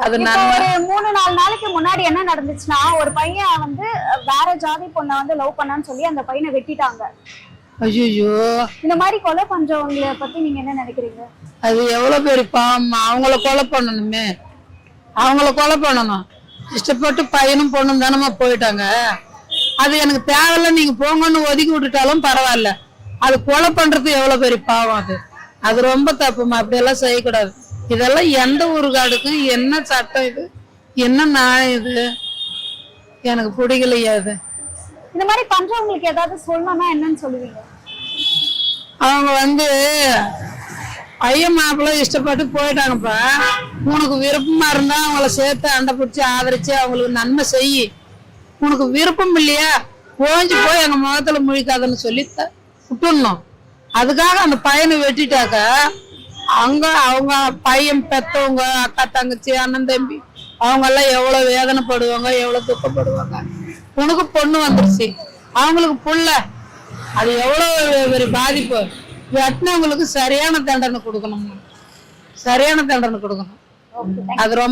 அது ஒரு 3-4 நாளைக்கு முன்னாடி என்ன நடந்துச்சுன்னா, ஒரு பையன் வந்து வேற ஜாதி பொண்ணை வந்து லவ் பண்ணான்னு சொல்லி அந்த பையனை வெட்டிட்டாங்க. ஐயோ, இந்த மாதிரி கொலை பண்றவங்களை பத்தி நீங்க என்ன நினைக்கிறீங்க? அது எவ்வளவு பேரு பாவம். அவங்கள கொலை பண்ணணுமே, அவங்கள கொலை பண்ணணும். இஷ்டப்பட்டு பையனும் பொண்ணும் தானமா போயிட்டாங்க. அது எனக்கு தேவையில்ல, நீங்க போங்கன்னு ஒதுக்கி விட்டுட்டாலும் பரவாயில்ல. அது கொலை பண்றது எவ்வளவு பெரிய பாவம். அது ரொம்ப தப்புமா. அப்படியெல்லாம் செய்யக்கூடாது. இதெல்லாம் எந்த ஊருக்காடுக்கும் என்ன சட்டம் இது, என்ன நியாயம் இது? எனக்கு பிடிக்கலையா இது. இந்த மாதிரி பண்றவங்களுக்கு ஏதாவது சொல்லணும்னா என்னன்னு சொல்லுவீங்க? அவங்க வந்து பையன் மாப்பிள்ள இஷ்டப்பட்டு போயிட்டாங்கப்பா. உனக்கு விருப்பமா இருந்தா அவங்கள சேர்த்து அண்டை பிடிச்சி ஆதரிச்சு அவங்களுக்கு நன்மை செய்யி. உனக்கு விருப்பம் இல்லையா, போஞ்சு போய் எங்க முகத்துல முழிக்காதன்னு சொல்லி விட்டுடணும். அதுக்காக அந்த பையனை வெட்டிட்டாக்க அங்க அவங்க பையன் பெத்தவங்க, அக்கா தங்கச்சி அண்ணன் தம்பி, அவங்க எல்லாம் எவ்வளவு வேதனைப்படுவாங்க, எவ்வளவு துக்கப்படுவாங்க. உனக்கு பொண்ணு வந்துருச்சு, அவங்களுக்கு புள்ள, அது எவ்வளவு பெரிய பாதிப்பு. வெட்டினவங்களுக்கு சரியான தண்டனை கொடுக்கணும், சரியான தண்டனை கொடுக்கணும். அது ரொம்ப